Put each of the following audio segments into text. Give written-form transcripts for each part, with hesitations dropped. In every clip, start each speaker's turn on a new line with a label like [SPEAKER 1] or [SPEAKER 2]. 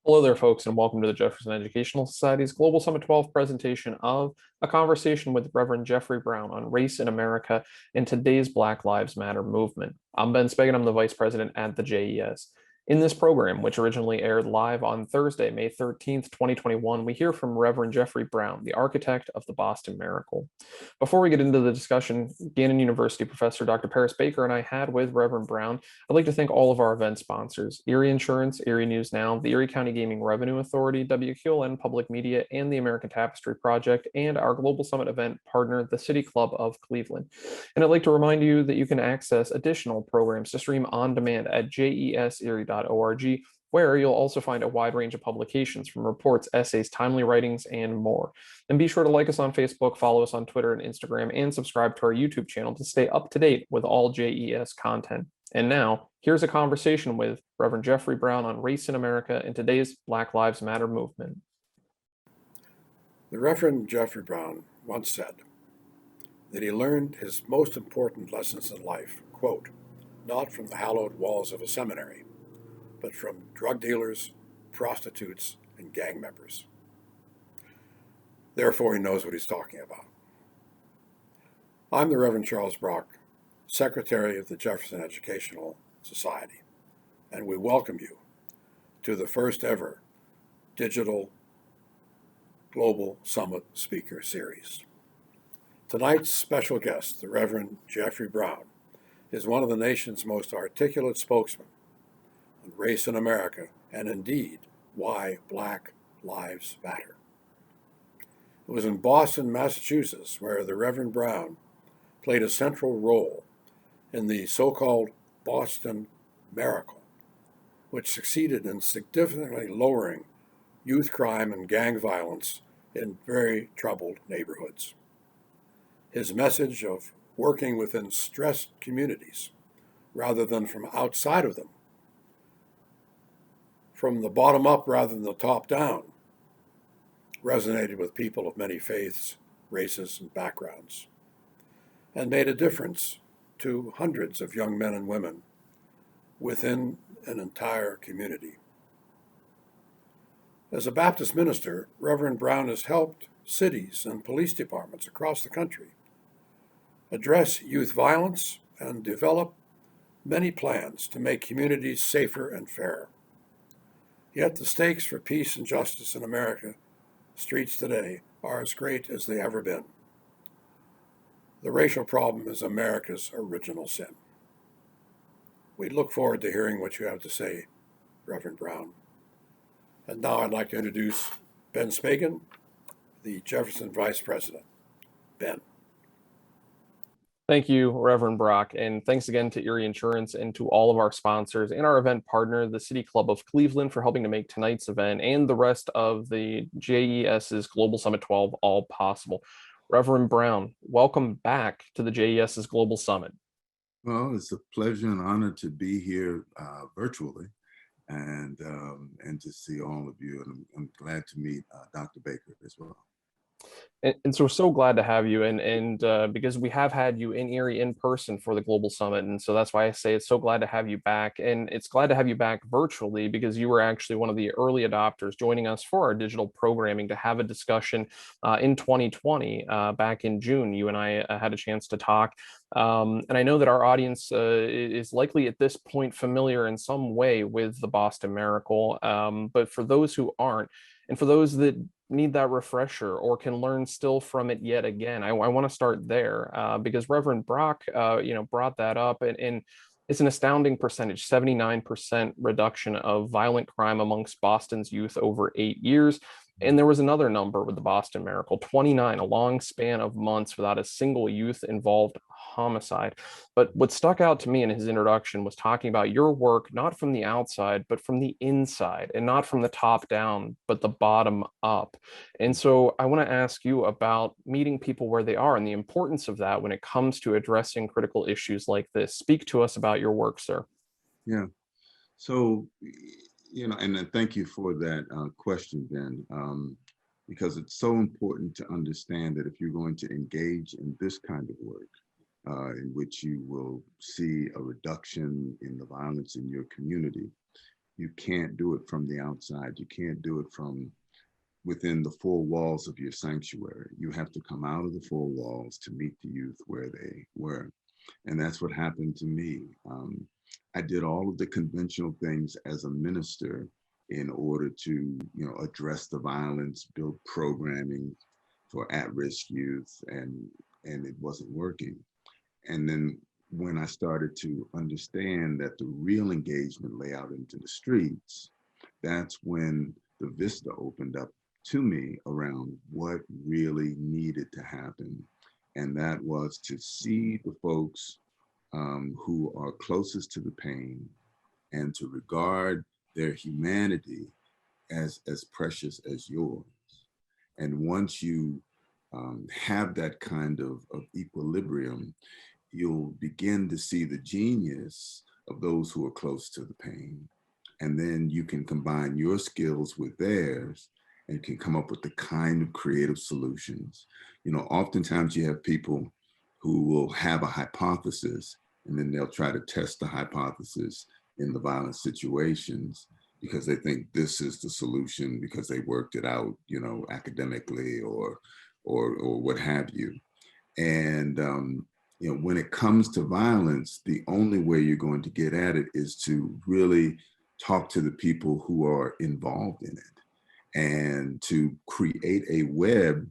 [SPEAKER 1] Hello there, folks, and welcome to the Jefferson Educational Society's Global Summit 12 presentation of a conversation with Reverend Jeffrey Brown on race in America and today's Black Lives Matter movement. I'm Ben Spigot. I'm the Vice President at the JES. In this program, which originally aired live on Thursday, May 13th, 2021, we hear from Reverend Jeffrey Brown, the architect of the Boston Miracle. Before we get into the discussion, Gannon University professor Dr. Paris Baker and I had with Reverend Brown, I'd like to thank all of our event sponsors: Erie Insurance, Erie News Now, the Erie County Gaming Revenue Authority, WQLN Public Media, and the American Tapestry Project, and our Global Summit event partner, the City Club of Cleveland. And I'd like to remind you that you can access additional programs to stream on demand at jeserie.org, where you'll also find a wide range of publications from reports, essays, timely writings, and more. And be sure to like us on Facebook, follow us on Twitter and Instagram, and subscribe to our YouTube channel to stay up to date with all JES content. And now, here's a conversation with Reverend Jeffrey Brown on race in America and today's Black Lives Matter movement.
[SPEAKER 2] The Reverend Jeffrey Brown once said that he learned his most important lessons in life, quote, not from the hallowed walls of a seminary, but from drug dealers, prostitutes, and gang members. Therefore, he knows what he's talking about. I'm the Reverend Charles Brock, Secretary of the Jefferson Educational Society, and we welcome you to the first ever digital Global Summit Speaker Series. Tonight's special guest, the Reverend Jeffrey Brown, is one of the nation's most articulate spokesmen on race in America and indeed why Black Lives Matter. It was in Boston, Massachusetts, where the Reverend Brown played a central role in the so-called Boston Miracle, which succeeded in significantly lowering youth crime and gang violence in very troubled neighborhoods. His message of working within stressed communities rather than from outside of them, from the bottom up rather than the top down, resonated with people of many faiths, races, and backgrounds, and made a difference to hundreds of young men and women within an entire community. As a Baptist minister, Reverend Brown has helped cities and police departments across the country address youth violence and develop many plans to make communities safer and fairer. Yet the stakes for peace and justice in America streets today are as great as they ever been. The racial problem is America's original sin. We look forward to hearing what you have to say, Reverend Brown. And now I'd like to introduce Ben Spigot, the Jefferson Vice President. Ben.
[SPEAKER 1] Thank you, Reverend Brock, and thanks again to Erie Insurance and to all of our sponsors and our event partner, the City Club of Cleveland, for helping to make tonight's event and the rest of the JES's Global Summit 12 all possible. Reverend Brown, welcome back to the JES's Global Summit.
[SPEAKER 3] Well, it's a pleasure and honor to be here virtually and to see all of you. And I'm glad to meet Dr. Baker as well.
[SPEAKER 1] And so we're so glad to have you, and because we have had you in Erie in person for the Global Summit, and so that's why I say it's so glad to have you back, and it's glad to have you back virtually because you were actually one of the early adopters joining us for our digital programming to have a discussion in 2020, back in June. You and I had a chance to talk, and I know that our audience is likely at this point familiar in some way with the Boston Miracle, but for those who aren't, and for those that need that refresher or can learn still from it yet again, I want to start there because Reverend Brock, brought that up, and it's an astounding percentage: 79% reduction of violent crime amongst Boston's youth over 8 years. And there was another number with the Boston Miracle, 29, a long span of months without a single youth-involved homicide. But what stuck out to me in his introduction was talking about your work, not from the outside, but from the inside, and not from the top down, but the bottom up. And so I want to ask you about meeting people where they are and the importance of that when it comes to addressing critical issues like this. Speak to us about your work, sir.
[SPEAKER 3] Yeah. So, and then thank you for that question, Ben, because it's so important to understand that if you're going to engage in this kind of work, in which you will see a reduction in the violence in your community, You can't do it from the outside. You can't do it from within the four walls of your sanctuary. You have to come out of the four walls to meet the youth where they were. And that's what happened to me. I did all of the conventional things as a minister in order to, address the violence, build programming for at-risk youth, and it wasn't working. And then when I started to understand that the real engagement lay out into the streets, that's when the vista opened up to me around what really needed to happen. And that was to see the folks who are closest to the pain and to regard their humanity as precious as yours. And once you have that kind of equilibrium, you'll begin to see the genius of those who are close to the pain. And then you can combine your skills with theirs and can come up with the kind of creative solutions. Oftentimes you have people who will have a hypothesis and then they'll try to test the hypothesis in the violent situations because they think this is the solution because they worked it out, academically or what have you. And when it comes to violence, the only way you're going to get at it is to really talk to the people who are involved in it and to create a web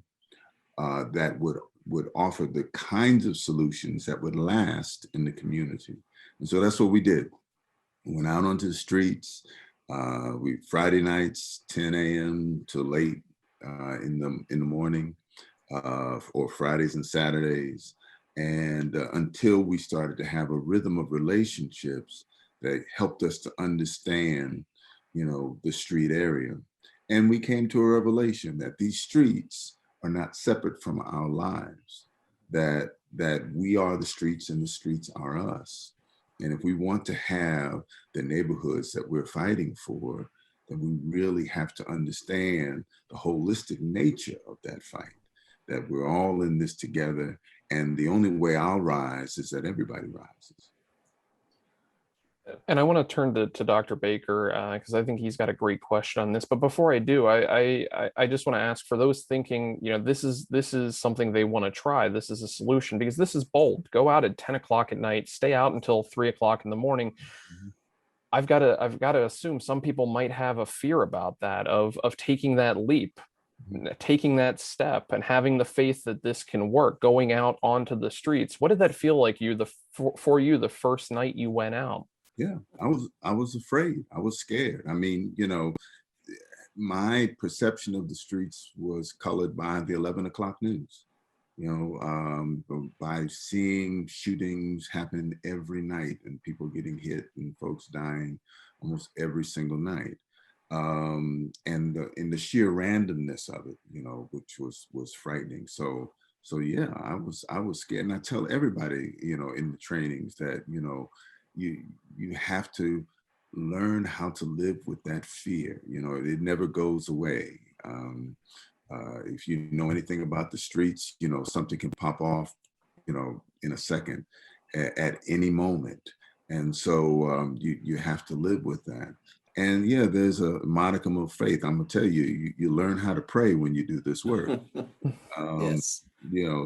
[SPEAKER 3] that would offer the kinds of solutions that would last in the community. And so that's what we did. We went out onto the streets. We Friday nights, 10 a.m. to late in the morning, or Fridays and Saturdays. And until we started to have a rhythm of relationships that helped us to understand, the street area. And we came to a revelation that these streets are not separate from our lives, that we are the streets and the streets are us. And if we want to have the neighborhoods that we're fighting for, then we really have to understand the holistic nature of that fight, that we're all in this together. And the only way I'll rise is that everybody rises.
[SPEAKER 1] And I want to turn to Dr. Baker because I think he's got a great question on this. But before I do, I just want to ask for those thinking, this is something they want to try. This is a solution because this is bold. Go out at 10 o'clock at night, stay out until 3 o'clock in the morning. Mm-hmm. I've got to assume some people might have a fear about that of taking that leap, taking that step, and having the faith that this can work. Going out onto the streets. What did that feel like for you the first night you went out?
[SPEAKER 3] Yeah, I was afraid. I was scared. I mean, my perception of the streets was colored by the 11 o'clock news, by seeing shootings happen every night and people getting hit and folks dying almost every single night. And the sheer randomness of it, which was frightening. So yeah, I was scared. And I tell everybody, in the trainings that, you have to learn how to live with that fear. It never goes away. If you know anything about the streets, something can pop off, in a second at any moment. And so you have to live with that. And yeah, there's a modicum of faith. I'm gonna tell you, you learn how to pray when you do this work.
[SPEAKER 4] Yes.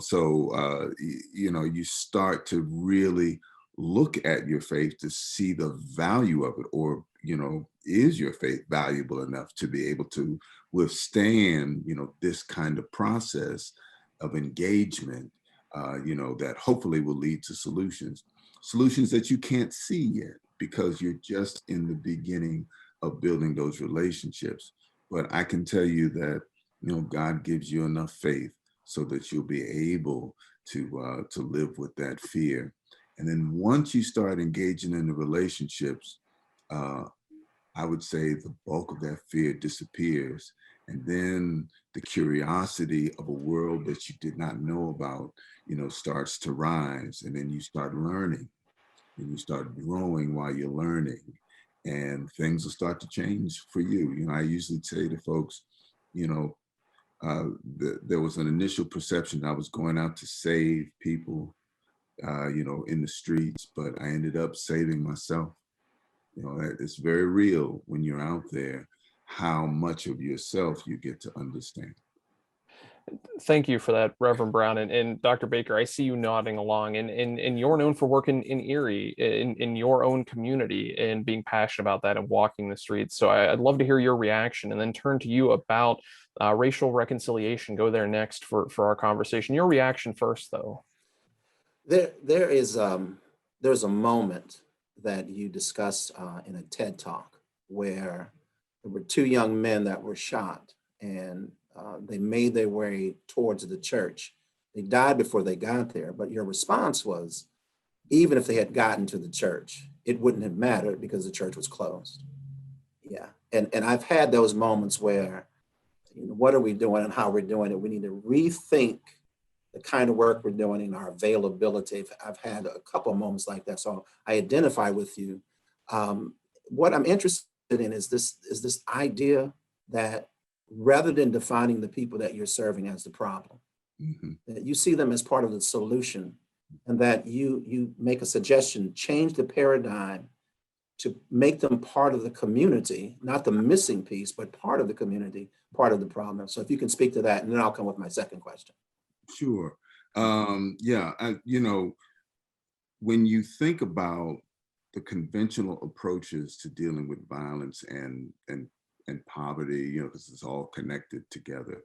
[SPEAKER 3] So you start to really look at your faith to see the value of it, or is your faith valuable enough to be able to withstand this kind of process of engagement, that hopefully will lead to solutions that you can't see yet because you're just in the beginning of building those relationships. But I can tell you that God gives you enough faith so that you'll be able to live with that fear. And then once you start engaging in the relationships, I would say the bulk of that fear disappears. And then the curiosity of a world that you did not know about, starts to rise. And then you start learning and you start growing while you're learning. And things will start to change for you. I usually say to folks, there was an initial perception I was going out to save people, in the streets, but I ended up saving myself. You know, it's very real when you're out there, how much of yourself you get to understand.
[SPEAKER 1] Thank you for that, Reverend Brown. And Dr. Baker, I see you nodding along. And you're known for working in Erie, in your own community, and being passionate about that and walking the streets. So I'd love to hear your reaction and then turn to you about racial reconciliation. Go there next for our conversation. Your reaction first, though.
[SPEAKER 4] There's a moment that you discussed in a TED talk where there were two young men that were shot, and they made their way towards the church. They died before they got there, but your response was, even if they had gotten to the church, it wouldn't have mattered because the church was closed. Yeah, and I've had those moments where, what are we doing and how we're doing it? We need to rethink the kind of work we're doing and our availability. I've had a couple of moments like that, so I identify with you. What I'm interested in is this idea that rather than defining the people that you're serving as the problem, that you see them as part of the solution, and that you make a suggestion, change the paradigm to make them part of the community, not the missing piece, but part of the community, part of the problem. So if you can speak to that, and then I'll come with my second question.
[SPEAKER 3] Sure. Yeah, when you think about the conventional approaches to dealing with violence and poverty, because it's all connected together,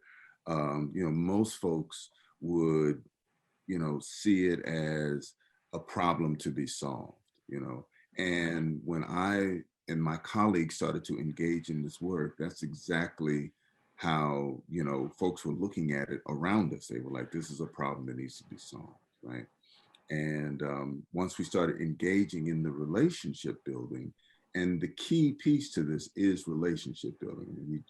[SPEAKER 3] most folks would, see it as a problem to be solved, and when I and my colleagues started to engage in this work, that's exactly how, folks were looking at it around us. They were like, this is a problem that needs to be solved, right? And once we started engaging in the relationship building, and the key piece to this is relationship building.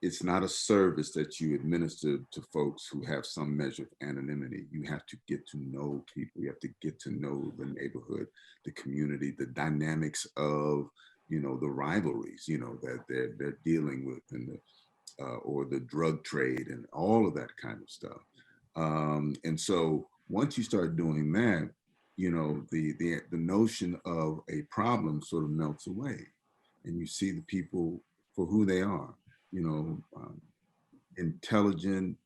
[SPEAKER 3] It's not a service that you administer to folks who have some measure of anonymity. You have to get to know people. You have to get to know the neighborhood, the community, the dynamics of, the rivalries, that they're dealing with, and or the drug trade and all of that kind of stuff. And so once you start doing that, the notion of a problem sort of melts away, and you see the people for who they are, intelligent,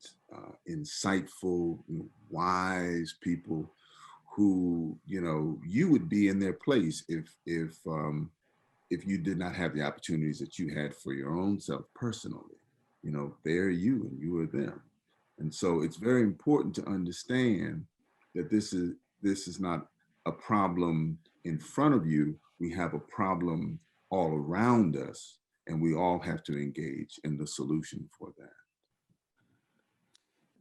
[SPEAKER 3] insightful, wise people who, you would be in their place if you did not have the opportunities that you had for your own self personally. They're you and you are them. And so it's very important to understand that this is not a problem in front of you. We have a problem all around us, and we all have to engage in the solution for that.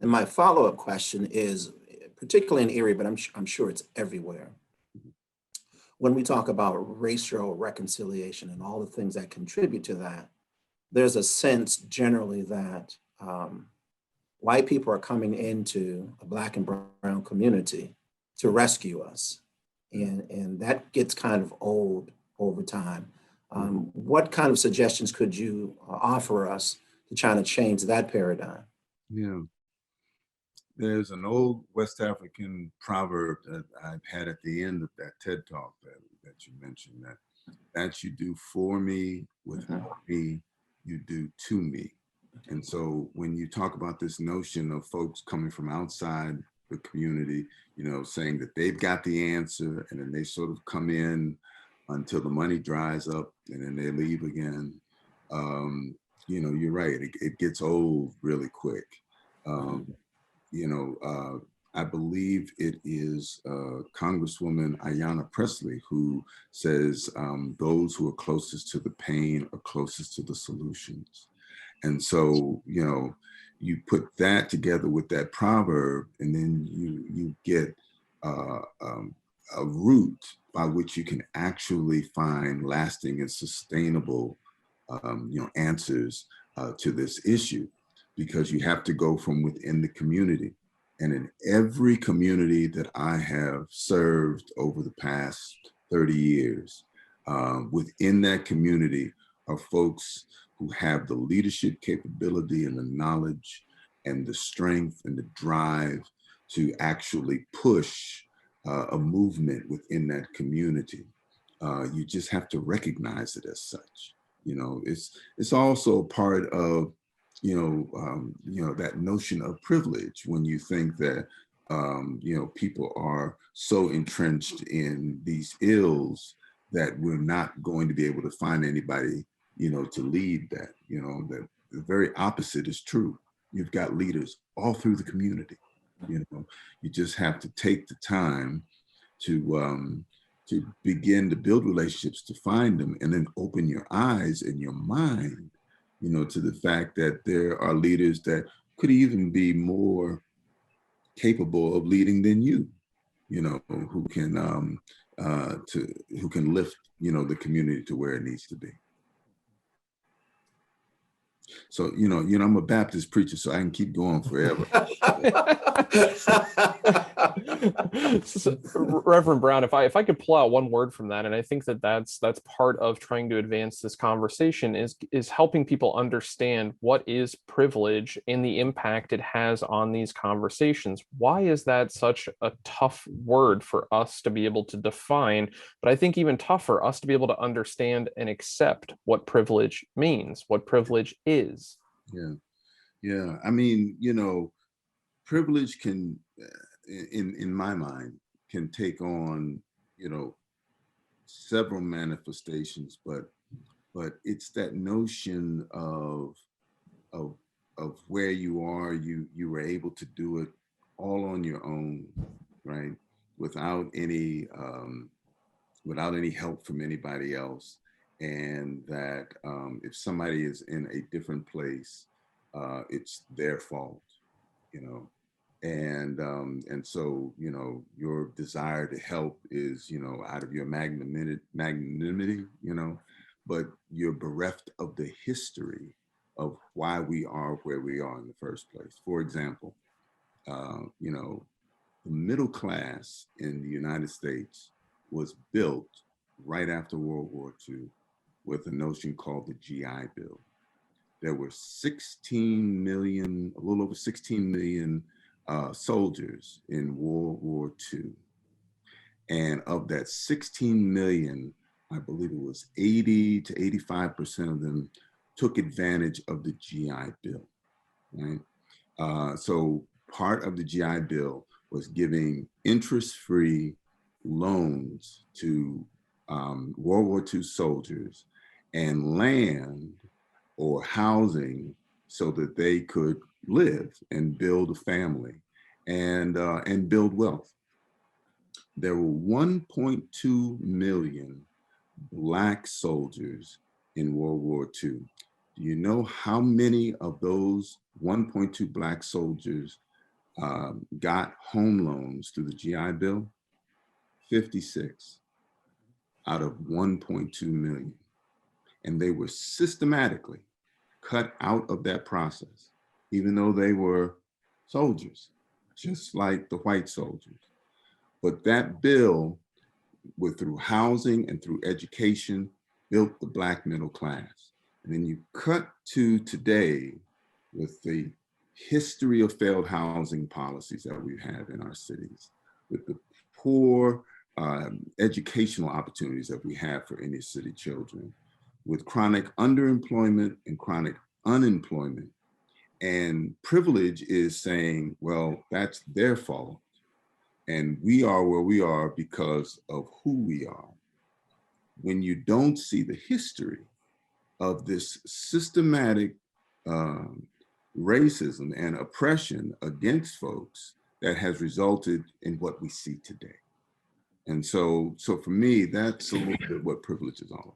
[SPEAKER 4] And my follow-up question is, particularly in Erie, but I'm sure it's everywhere. When we talk about racial reconciliation and all the things that contribute to that, there's a sense generally that white people are coming into a Black and brown community to rescue us. And that gets kind of old over time. What kind of suggestions could you offer us to try to change that paradigm?
[SPEAKER 3] Yeah. There's an old West African proverb that I've had at the end of that TED talk that you mentioned, that you do for me, without me, you do to me. And so when you talk about this notion of folks coming from outside the community, saying that they've got the answer, and then they sort of come in until the money dries up and then they leave again, you're right, it gets old really quick. I believe it is Congresswoman Ayanna Pressley who says those who are closest to the pain are closest to the solutions. And so, you put that together with that proverb, and then you get a route by which you can actually find lasting and sustainable, answers to this issue, because you have to go from within the community. And in every community that I have served over the past 30 years, within that community are folks who have the leadership capability and the knowledge and the strength and the drive to actually push a movement within that community. You just have to recognize it as such. It's also part of that notion of privilege when you think that people are so entrenched in these ills that we're not going to be able to find anybody to lead that. That the very opposite is true. You've got leaders all through the community. You just have to take the time to begin to build relationships, to find them, and then open your eyes and your mind, to the fact that there are leaders that could even be more capable of leading than you, who can who can lift, the community to where it needs to be. So, I'm a Baptist preacher, so I can keep going forever.
[SPEAKER 1] So, Reverend Brown, if I could pull out one word from that, and I think that's part of trying to advance this conversation is helping people understand what is privilege and the impact it has on these conversations. Why is that such a tough word for us to be able to define? But I think even tougher, us to be able to understand and accept what privilege means, what privilege is.
[SPEAKER 3] Yeah. I mean, privilege can, in my mind, can take on, several manifestations, but it's that notion of where you are, you were able to do it all on your own, right? Without any help from anybody else. And that if somebody is in a different place, it's their fault, and so your desire to help is out of your magnanimity, but you're bereft of the history of why we are where we are in the first place. For example, the middle class in the United States was built right after World War II with a notion called the GI Bill. There were 16 million, a little over 16 million soldiers in World War II. And of that 16 million, I believe it was 80 to 85% of them took advantage of the GI Bill, right? So part of the GI Bill was giving interest-free loans to World War II soldiers and land or housing so that they could live and build a family and build wealth. There were 1.2 million Black soldiers in World War II. Do you know how many of those 1.2 Black soldiers got home loans through the GI Bill? 56 out of 1.2 million. And they were systematically cut out of that process, even though they were soldiers, just like the white soldiers. But that bill, through housing and through education, built the Black middle class. And then you cut to today with the history of failed housing policies that we have in our cities, with the poor educational opportunities that we have for inner city children, with chronic underemployment and chronic unemployment. And privilege is saying, well, that's their fault. And we are where we are because of who we are. When you don't see the history of this systematic racism and oppression against folks that has resulted in what we see today. And so for me, that's a little bit what privilege is all about.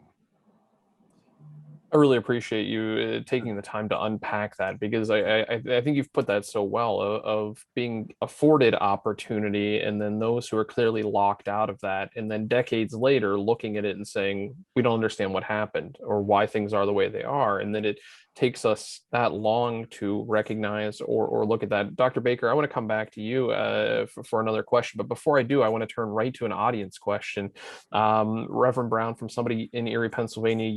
[SPEAKER 1] I really appreciate you taking the time to unpack that, because I think you've put that so well of being afforded opportunity, and then those who are clearly locked out of that, and then decades later looking at it and saying, we don't understand what happened or why things are the way they are. And then it takes us that long to recognize or look at that. Dr. Baker, I want to come back to you for another question. But before I do, I want to turn right to an audience question. Reverend Brown, from somebody in Erie, Pennsylvania,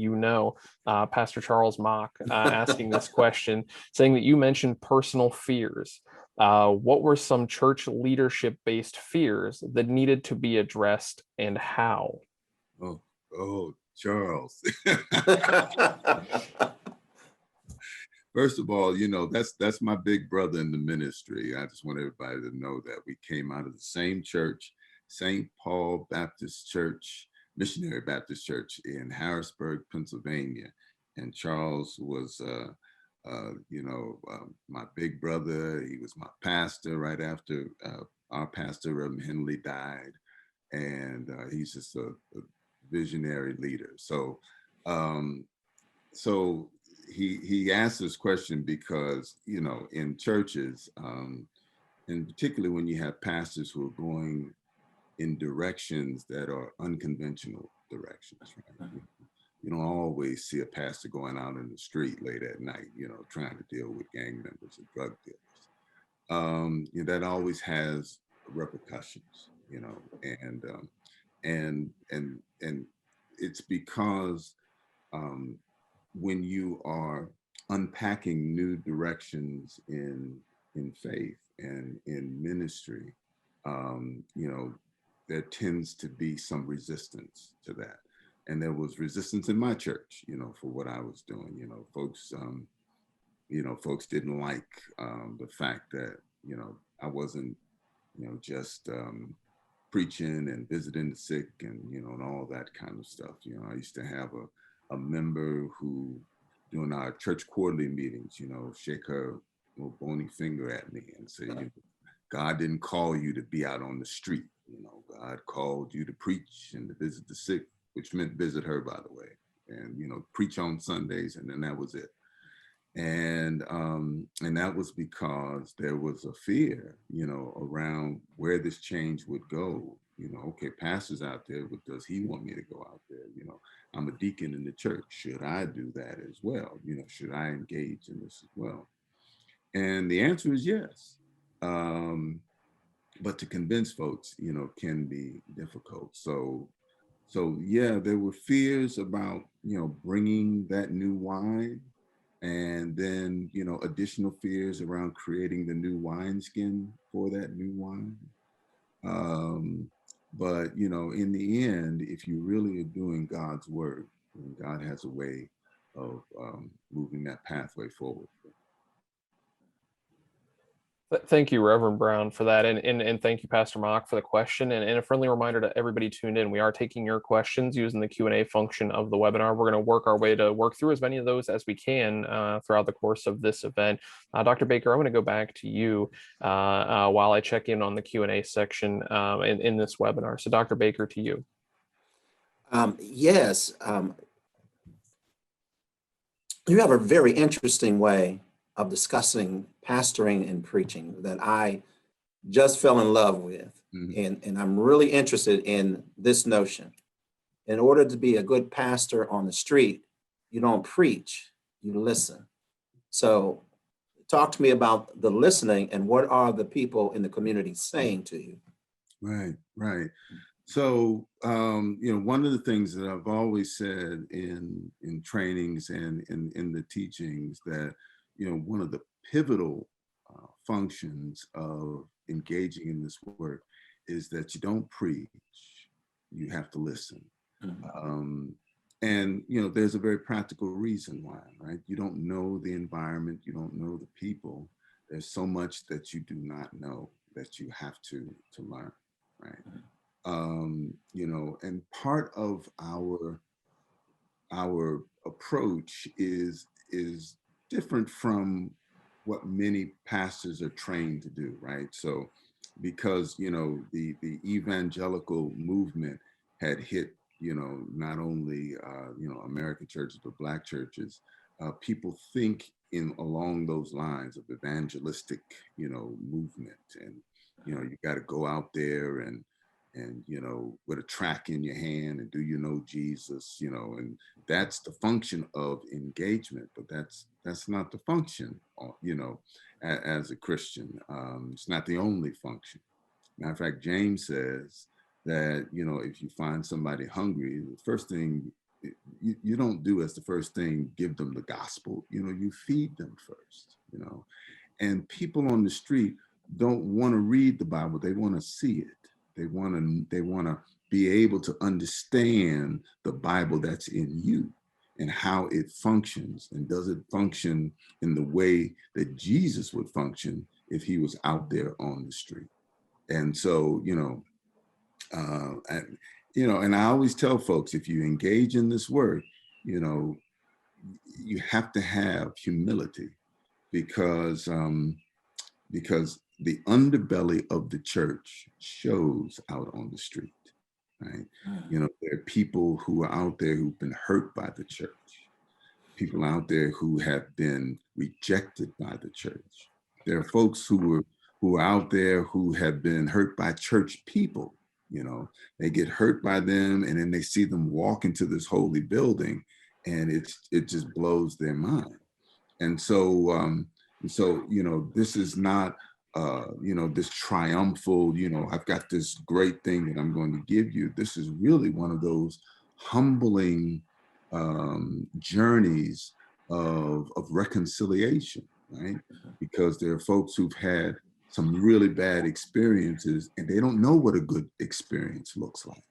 [SPEAKER 1] Pastor Charles Mock, asking this question, saying that you mentioned personal fears. What were some church leadership-based fears that needed to be addressed, and how?
[SPEAKER 3] Oh, Oh, Charles. First of all, that's my big brother in the ministry. I just want everybody to know that we came out of the same church, St. Paul Baptist Church, Missionary Baptist Church in Harrisburg, Pennsylvania. And Charles was, my big brother. He was my pastor right after our pastor, Reverend Henley, died. And he's just a visionary leader. So, he asked this question because, in churches, and particularly when you have pastors who are going in directions that are unconventional directions, right? You don't always see a pastor going out in the street late at night, trying to deal with gang members and drug dealers. That always has repercussions, and it's because when you are unpacking new directions in faith and in ministry, there tends to be some resistance to that. And there was resistance in my church, for what I was doing. Folks didn't like the fact that, I wasn't, just preaching and visiting the sick and, and all that kind of stuff. I used to have a member who, during our church quarterly meetings, shake her little bony finger at me and say, God didn't call you to be out on the street. God called you to preach and to visit the sick, which meant visit her, by the way, and, preach on Sundays. And then that was it. And that was because there was a fear, around where this change would go. Okay, pastor's out there, but does he want me to go out there? I'm a deacon in the church. Should I do that as well? Should I engage in this as well? And the answer is yes. But to convince folks, can be difficult. So yeah, there were fears about, bringing that new wine. And then, additional fears around creating the new wineskin for that new wine. But, in the end, if you really are doing God's work, God has a way of moving that pathway forward.
[SPEAKER 1] Thank you, Reverend Brown, for that. And thank you, Pastor Mock, for the question. And a friendly reminder to everybody tuned in, we are taking your questions using the Q&A function of the webinar. We're going to work our way to work through as many of those as we can throughout the course of this event. Dr. Baker, I'm going to go back to you while I check in on the Q&A section in this webinar. So Dr. Baker, to you.
[SPEAKER 4] Yes. You have a very interesting way of discussing pastoring and preaching that I just fell in love with. Mm-hmm. And I'm really interested in this notion. In order to be a good pastor on the street, you don't preach, you listen. So talk to me about the listening and what are the people in the community saying to you?
[SPEAKER 3] Right. So, one of the things that I've always said in trainings and in the teachings that, one of the pivotal functions of engaging in this work is that you don't preach, you have to listen. Mm-hmm. And, there's a very practical reason why, right? You don't know the environment, you don't know the people. There's so much that you do not know that you have to learn, right? Mm-hmm. And part of our approach is different from what many pastors are trained to do, right? So because, the evangelical movement had hit, not only, American churches, but Black churches, people think along those lines of evangelistic, movement. And, you got to go out there and with a tract in your hand and do you know Jesus, and that's the function of engagement, but that's not the function, as a Christian. It's not the only function. Matter of fact, James says that, if you find somebody hungry, the first thing you don't do as the first thing, give them the gospel, you feed them first, and people on the street don't want to read the Bible. They want to see it. They want to be able to understand the Bible that's in you and how it functions, and does it function in the way that Jesus would function if he was out there on the street. And so, and I always tell folks, if you engage in this work, you have to have humility, because the underbelly of the church shows out on the street, right? There are people who are out there who've been hurt by the church, people out there who have been rejected by the church. There are folks who are out there who have been hurt by church people. They get hurt by them, and then they see them walk into this holy building, and it just blows their mind. And so, this is not, this triumphal, I've got this great thing that I'm going to give you. This is really one of those humbling journeys of reconciliation, right? Because there are folks who've had some really bad experiences, and they don't know what a good experience looks like.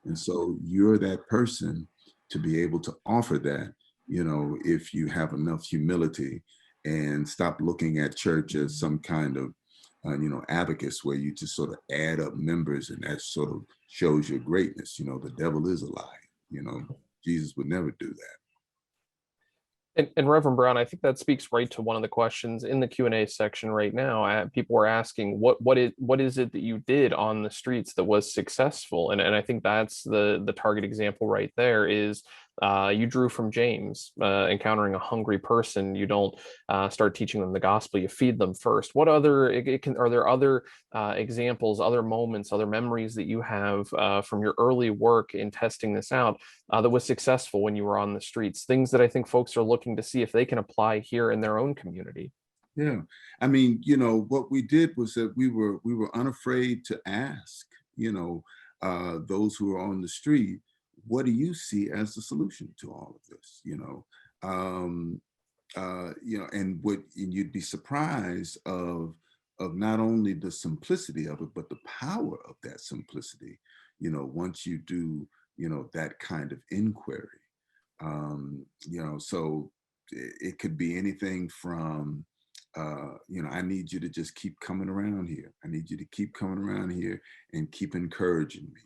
[SPEAKER 3] And so you're that person to be able to offer that, if you have enough humility and stop looking at church as some kind of, abacus where you just sort of add up members and that sort of shows your greatness. The devil is a lie. Jesus would never do that.
[SPEAKER 1] And Reverend Brown, I think that speaks right to one of the questions in the Q&A section right now. People were asking, what is it that you did on the streets that was successful? And I think that's the target example right there is you drew from James, encountering a hungry person. You don't start teaching them the gospel, you feed them first. What other, are there other examples, other moments, other memories that you have from your early work in testing this out that was successful when you were on the streets? Things that I think folks are looking to see if they can apply here in their own community.
[SPEAKER 3] Yeah, I mean, what we did was that we were unafraid to ask, those who are on the street, what do you see as the solution to all of this? And you'd be surprised of not only the simplicity of it, but the power of that simplicity. Once you do, that kind of inquiry. So it could be anything from, I need you to just keep coming around here. I need you to keep coming around here and keep encouraging me,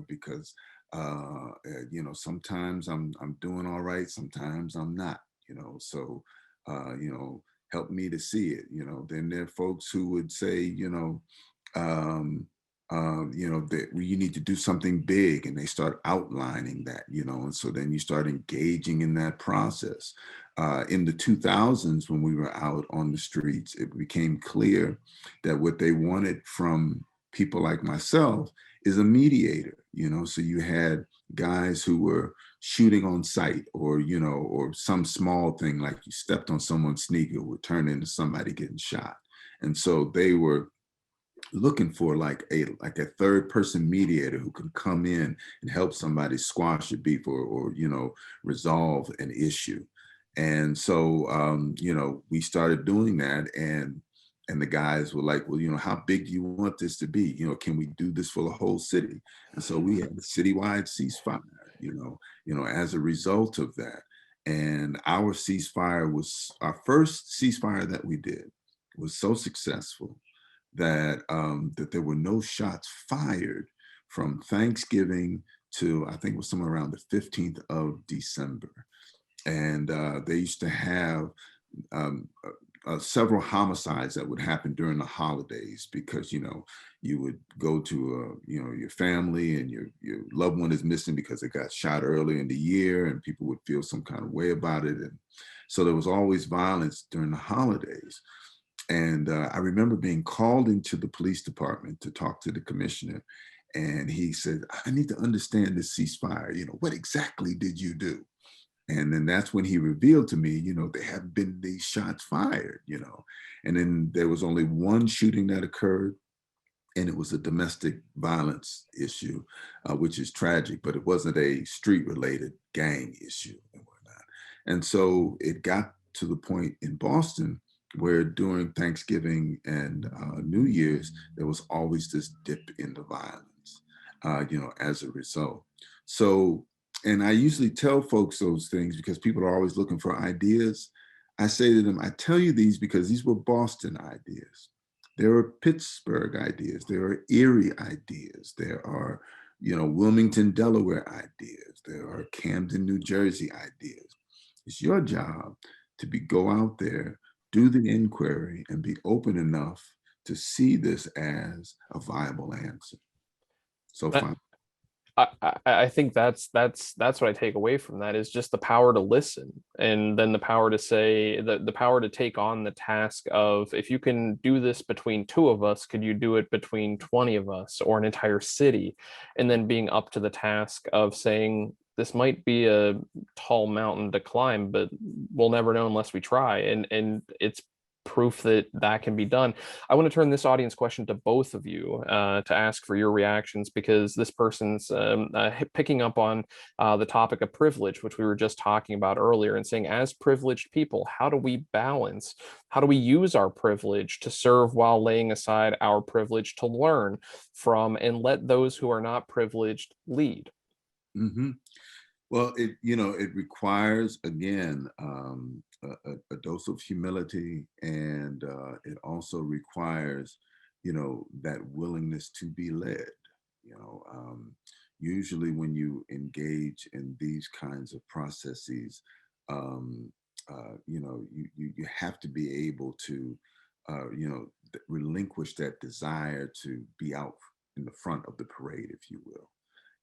[SPEAKER 3] because, sometimes I'm doing all right. Sometimes I'm not, so, help me to see it. Then there are folks who would say, that you need to do something big, and they start outlining that, and so then you start engaging in that process. In the 2000s, when we were out on the streets, it became clear that what they wanted from people like myself is a mediator, so you had guys who were shooting on sight, or, or some small thing like you stepped on someone's sneaker would turn into somebody getting shot. And so they were looking for like a third person mediator who can come in and help somebody squash a beef, or resolve an issue. And so we started doing that, and the guys were like, well, how big do you want this to be? Can we do this for the whole city? And so we had a citywide ceasefire, as a result of that. And our first ceasefire that we did was so successful that that there were no shots fired from Thanksgiving to, I think it was somewhere around the 15th of December. And they used to have several homicides that would happen during the holidays, because you would go to your family, and your loved one is missing because they got shot earlier in the year, and people would feel some kind of way about it. And so there was always violence during the holidays. And I remember being called into the police department to talk to the commissioner, and he said, I need to understand this ceasefire. What exactly did you do? And then that's when he revealed to me, there have been these shots fired, and then there was only one shooting that occurred, and it was a domestic violence issue, which is tragic, but it wasn't a street-related gang issue and whatnot. And so it got to the point in Boston where during Thanksgiving and New Year's, there was always this dip in the violence. as a result. So, and I usually tell folks those things because people are always looking for ideas. I say to them, I tell you these because these were Boston ideas. There are Pittsburgh ideas. There are Erie ideas. There are, Wilmington, Delaware ideas. There are Camden, New Jersey ideas. It's your job to go out there, do the inquiry, and be open enough to see this as a viable answer. So fine.
[SPEAKER 1] I think that's what I take away from that, is just the power to listen, and then the power to say, the power to take on the task of, if you can do this between two of us, could you do it between 20 of us or an entire city? And then being up to the task of saying, this might be a tall mountain to climb, but we'll never know unless we try. And it's proof that that can be done. I want to turn this audience question to both of you to ask for your reactions, because this person's picking up on the topic of privilege, which we were just talking about earlier, and saying, as privileged people, how do we balance? How do we use our privilege to serve while laying aside our privilege to learn from and let those who are not privileged lead?
[SPEAKER 3] Mm-hmm. Well, it requires, again, a dose of humility, and it also requires, that willingness to be led. Usually when you engage in these kinds of processes, you have to be able to, relinquish that desire to be out in the front of the parade, if you will,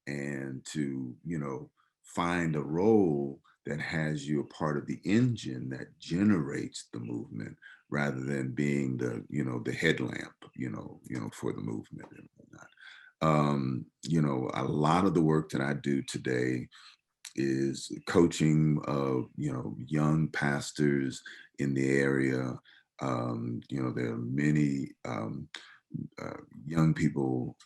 [SPEAKER 3] and to, find a role that has you a part of the engine that generates the movement, rather than being the headlamp, for the movement and whatnot. A lot of the work that I do today is coaching of, young pastors in the area. There are many young people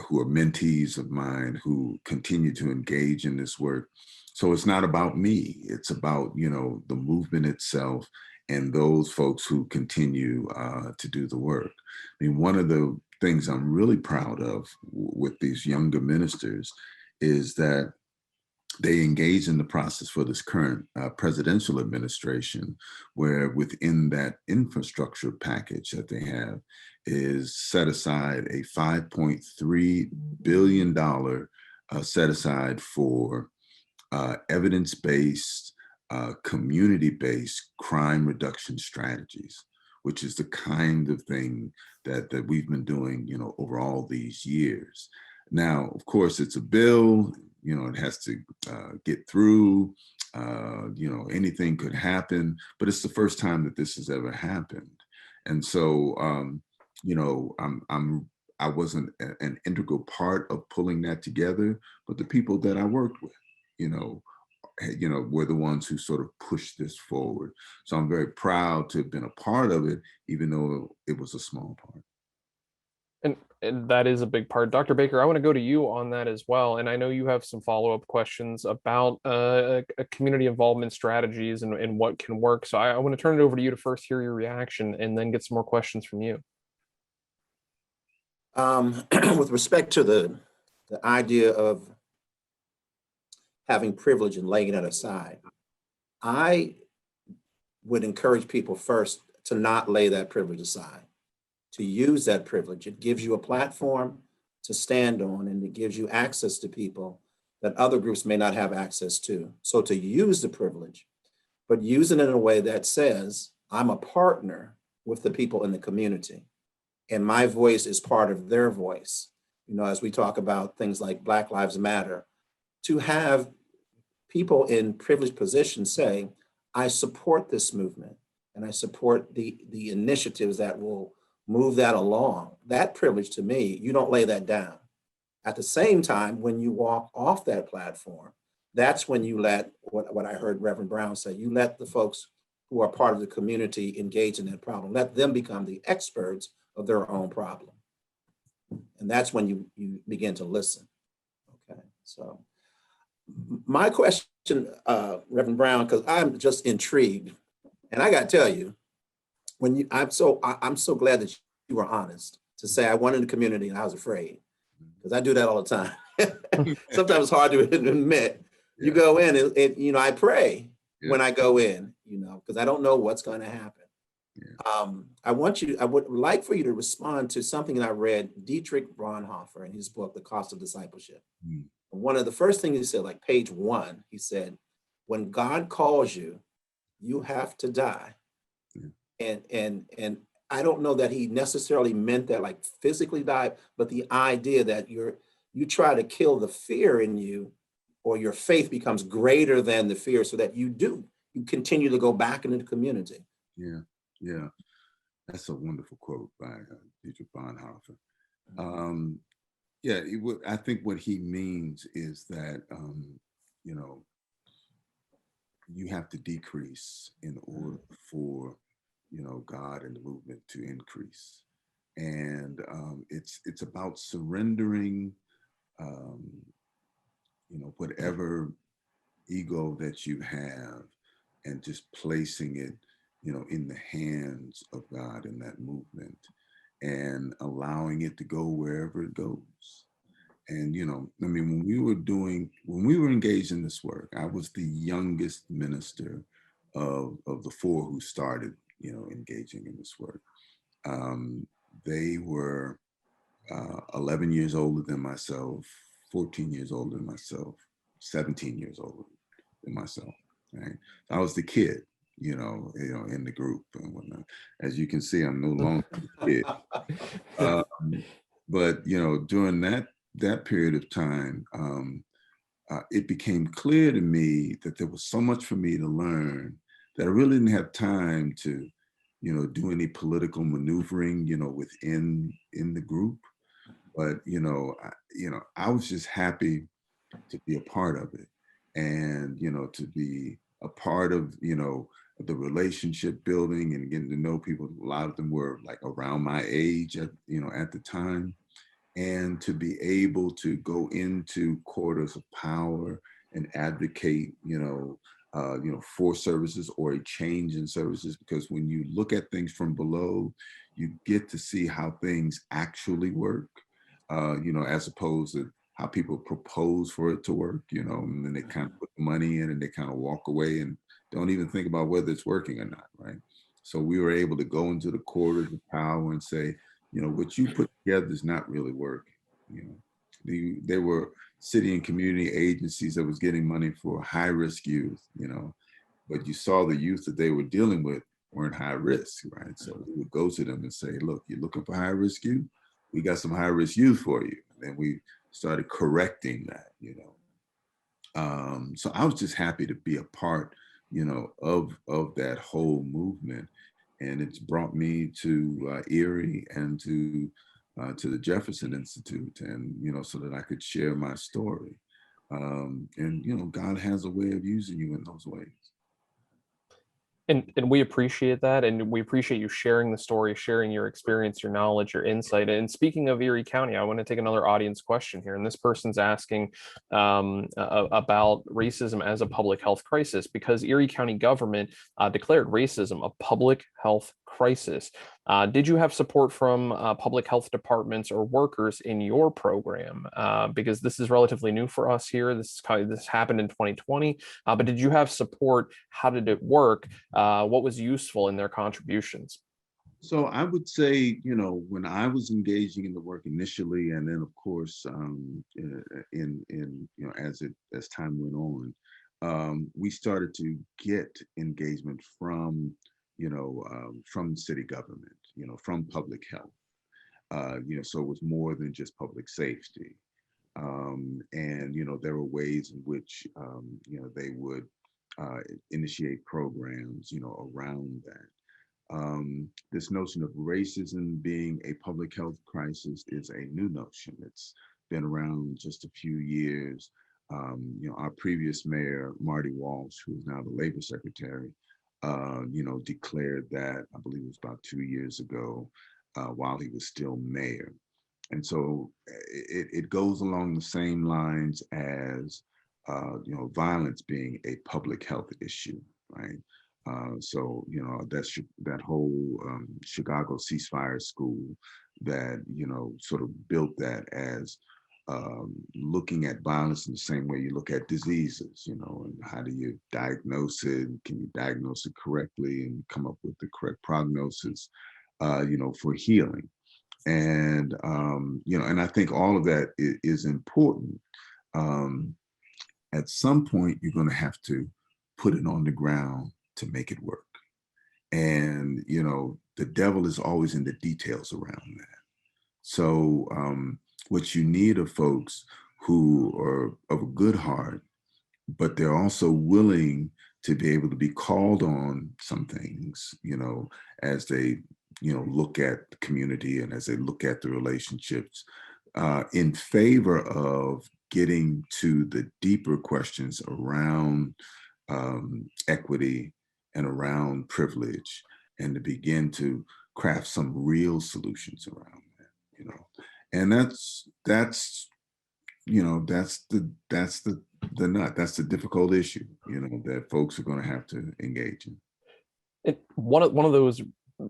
[SPEAKER 3] who are mentees of mine who continue to engage in this work. So it's not about me, it's about, the movement itself and those folks who continue to do the work. I mean, one of the things I'm really proud of with these younger ministers is that they engage in the process for this current presidential administration, where within that infrastructure package that they have is set aside a $5.3 billion set aside for evidence-based, community-based crime reduction strategies, which is the kind of thing that we've been doing, over all these years. Now, of course, it's a bill. It has to get through. Anything could happen, but it's the first time that this has ever happened. And so, I wasn't an integral part of pulling that together, but the people that I worked with, were the ones who sort of pushed this forward. So I'm very proud to have been a part of it, even though it was a small part.
[SPEAKER 1] And that is a big part. Dr. Baker, I want to go to you on that as well. And I know you have some follow-up questions about community involvement strategies and what can work. So I want to turn it over to you to first hear your reaction and then get some more questions from you.
[SPEAKER 4] With respect to the idea of having privilege and laying it aside, I would encourage people first to not lay that privilege aside, to use that privilege. It gives you a platform to stand on, and it gives you access to people that other groups may not have access to. So to use the privilege, but use it in a way that says, I'm a partner with the people in the community, and my voice is part of their voice. As we talk about things like Black Lives Matter, to have people in privileged positions say, I support this movement, and I support the initiatives that will move that along. That privilege, to me, you don't lay that down. At the same time, when you walk off that platform, that's when you let, what I heard Reverend Brown say, you let the folks who are part of the community engage in that problem. Let them become the experts of their own problem. And that's when you begin to listen. Okay, so my question, Reverend Brown, because I'm just intrigued, and I got to tell you, I'm so glad that you were honest to say, I went in the community and I was afraid. because I do that all the time. Sometimes it's hard to admit.
[SPEAKER 3] Yeah.
[SPEAKER 4] You go in and I pray
[SPEAKER 3] Yeah.
[SPEAKER 4] when I go in, because I don't know what's going to happen.
[SPEAKER 3] Yeah.
[SPEAKER 4] I would like for you to respond to something that I read Dietrich Bonhoeffer in his book, The Cost of Discipleship.
[SPEAKER 3] Mm.
[SPEAKER 4] One of the first things he said, like page 1, he said, when God calls you, you have to die.
[SPEAKER 3] Yeah.
[SPEAKER 4] And I don't know that he necessarily meant that like physically die, but the idea that you try to kill the fear in you, or your faith becomes greater than the fear, so that you continue to go back into the community.
[SPEAKER 3] Yeah. Yeah. That's a wonderful quote by Dietrich Bonhoeffer. Yeah, I think what he means is that, you have to decrease in order for, God and the movement to increase. And it's about surrendering, whatever ego that you have, and just placing it, in the hands of God in that movement, and allowing it to go wherever it goes. And, when we were engaged in this work, I was the youngest minister of the 4 who started, engaging in this work. They were 11 years older than myself, 14 years older than myself, 17 years older than myself. Right? I was the kid, in the group and whatnot. As you can see, I'm no longer a kid. But during that period of time, it became clear to me that there was so much for me to learn that I really didn't have time to, do any political maneuvering, within the group. But I was just happy to be a part of it, and to be a part of the relationship building and getting to know people. A lot of them were like around my age at the time. And to be able to go into quarters of power and advocate, for services or a change in services, because when you look at things from below, you get to see how things actually work, as opposed to how people propose for it to work, and then they kind of put the money in and they kind of walk away and don't even think about whether it's working or not, right? So we were able to go into the quarters of power and say, what you put together is not really working. There were city and community agencies that was getting money for high-risk youth, but you saw the youth that they were dealing with weren't high risk, right? So we would go to them and say, look, you're looking for high-risk youth? We got some high-risk youth for you. And then we started correcting that, So I was just happy to be a part, of that whole movement. And it's brought me to Erie and to the Jefferson Institute, and so that I could share my story. And God has a way of using you in those ways.
[SPEAKER 1] And we appreciate that, and we appreciate you sharing the story, sharing your experience, your knowledge, your insight. And speaking of Erie County, I want to take another audience question here, and this person's asking about racism as a public health crisis, because Erie County government declared racism a public health crisis. Did you have support from public health departments or workers in your program? Because this is relatively new for us here. This happened in 2020, but did you have support? How did it work? What was useful in their contributions?
[SPEAKER 3] So I would say, when I was engaging in the work initially, and then of course, as time went on, we started to get engagement from, from city government, from public health. So it was more than just public safety. And, there were ways in which, they would initiate programs, around that. This notion of racism being a public health crisis is a new notion. It's been around just a few years. Our previous mayor, Marty Walsh, who is now the labor secretary, declared that, I believe it was about 2 years ago, while he was still mayor. And so it goes along the same lines as, violence being a public health issue, right? So, that whole Chicago ceasefire school that, sort of built that as looking at violence in the same way you look at diseases, you know, and how do you diagnose it? Can you diagnose it correctly and come up with the correct prognosis, you know, for healing? And, you know, and I think all of that is important. At some point, you're going to have to put it on the ground to make it work. And, you know, the devil is always in the details around that. So what you need are folks who are of a good heart, but they're also willing to be able to be called on some things, you know, as they, you know, look at the community and as they look at the relationships in favor of getting to the deeper questions around equity and around privilege, and to begin to craft some real solutions around that, you know. And that's you know, that's the difficult issue, you know, that folks are going to have to engage in.
[SPEAKER 1] One of those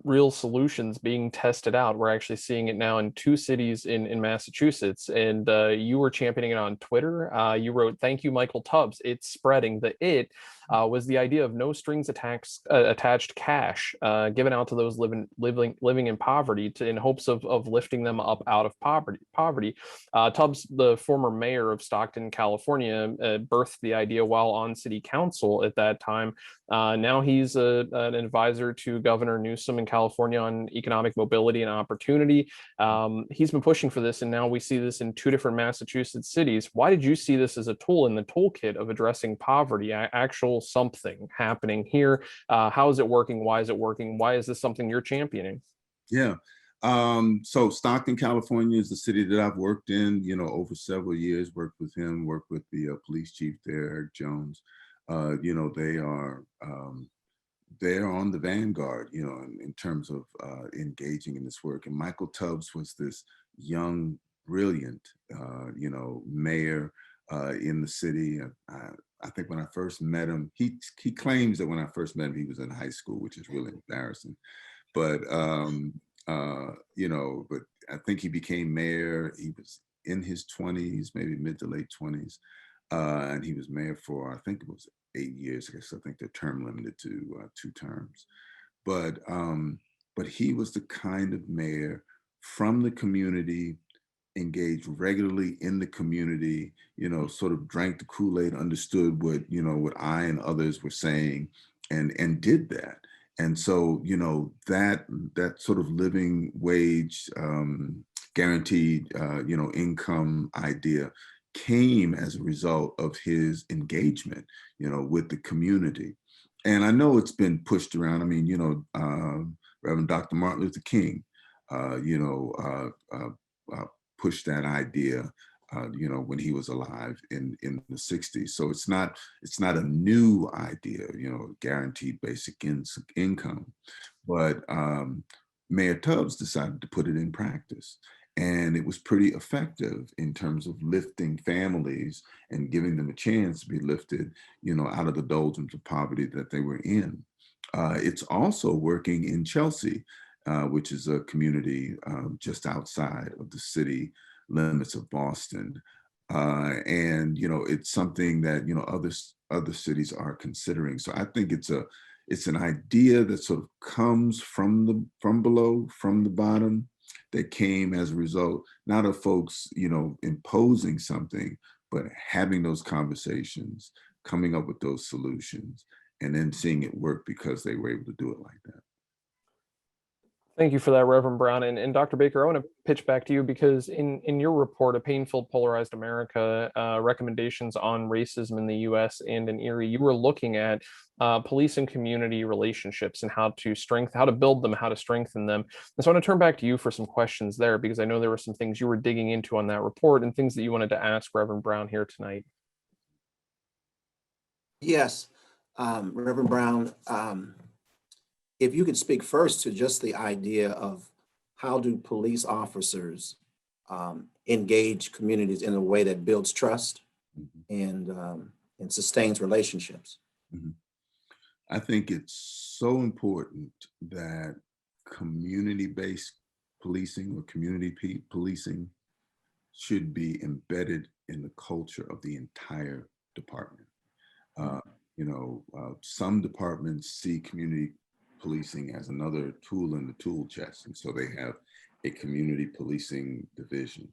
[SPEAKER 1] real solutions being tested out. We're actually seeing it now in two cities in Massachusetts, and you were championing it on Twitter. You wrote, "Thank you, Michael Tubbs. It's spreading." Was the idea of no strings attached cash given out to those living in poverty in hopes of lifting them up out of poverty. Tubbs, the former mayor of Stockton, California, birthed the idea while on city council at that time. Now he's an advisor to Governor Newsom in California on economic mobility and opportunity. He's been pushing for this, and now we see this in two different Massachusetts cities. Why did you see this as a tool in the toolkit of addressing poverty, actual something happening here? How is it working? Why is it working? Why is this something you're championing?
[SPEAKER 3] Yeah. So Stockton, California is the city that I've worked in, you know, over several years, worked with him, worked with the police chief there, Eric Jones. You know, they're on the vanguard, you know, in terms of engaging in this work. And Michael Tubbs was this young, brilliant, you know, mayor in the city. I think when I first met him, he claims that when I first met him, he was in high school, which is really embarrassing. But you know, but I think he became mayor. He was in his 20s, maybe mid to late 20s, and he was mayor for, I think it was 8 years. I guess I think they're term limited to 2 terms. But he was the kind of mayor from the community, engaged regularly in the community, you know, sort of drank the Kool-Aid, understood what, you know, what I and others were saying, and did that. And so, you know, that sort of living wage, guaranteed, you know, income idea came as a result of his engagement, you know, with the community. And I know it's been pushed around. I mean, you know, Reverend Dr. Martin Luther King, you know, pushed that idea, you know, when he was alive in the 60s. So it's not a new idea, you know, guaranteed basic income, but Mayor Tubbs decided to put it in practice. And it was pretty effective in terms of lifting families and giving them a chance to be lifted, you know, out of the doldrums of poverty that they were in. It's also working in Chelsea, which is a community just outside of the city limits of Boston. And, you know, it's something that, you know, other cities are considering. So I think it's an idea that sort of comes from below, from the bottom, that came as a result, not of folks, you know, imposing something, but having those conversations, coming up with those solutions, and then seeing it work because they were able to do it like that.
[SPEAKER 1] Thank you for that, Reverend Brown. And Dr. Baker, I want to pitch back to you because in your report, A Pain-Filled Polarized America, recommendations on racism in the US and in Erie, you were looking at police and community relationships and how to build them, how to strengthen them. And so I want to turn back to you for some questions there, because I know there were some things you were digging into on that report and things that you wanted to ask Reverend Brown here tonight.
[SPEAKER 4] Yes, Reverend Brown, if you could speak first to just the idea of how do police officers engage communities in a way that builds trust and sustains relationships.
[SPEAKER 3] Mhm. I think it's so important that community-based policing or community policing should be embedded in the culture of the entire department. Some departments see community policing as another tool in the tool chest, and so they have a community policing division.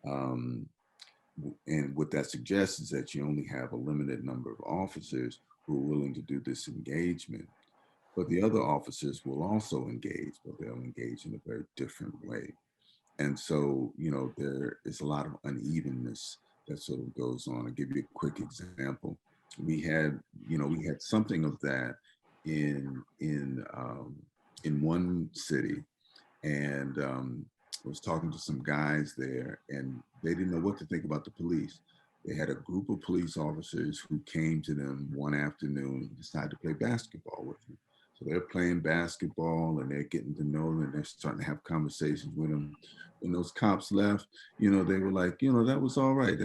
[SPEAKER 3] And what that suggests is that you only have a limited number of officers who are willing to do this engagement. But the other officers will also engage, but they'll engage in a very different way. And so, there is a lot of unevenness that sort of goes on. I'll give you a quick example. We had something of that in one city, and I was talking to some guys there, and they didn't know what to think about the police. They had a group of police officers who came to them one afternoon and decided to play basketball with them. So they're playing basketball and they're getting to know them and they're starting to have conversations with them. When those cops left, they were like, that was all right.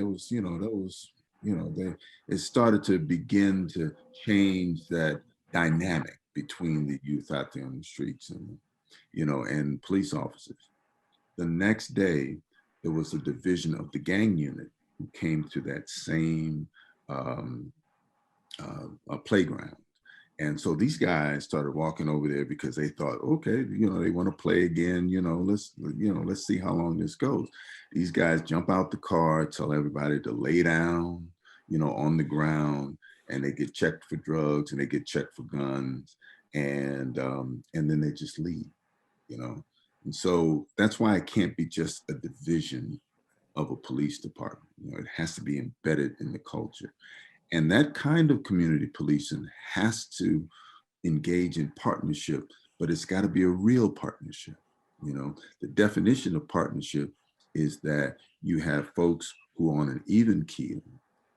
[SPEAKER 3] It started to begin to change that dynamic between the youth out there on the streets and police officers. The next day, there was a division of the gang unit who came to that same playground. And so these guys started walking over there because they thought, okay, they want to play again. Let's see how long this goes. These guys jump out the car, tell everybody to lay down, on the ground, and they get checked for drugs and they get checked for guns, and then they just leave, And so that's why it can't be just a division of a police department. It has to be embedded in the culture. And that kind of community policing has to engage in partnership, but it's got to be a real partnership. The definition of partnership is that you have folks who are on an even keel,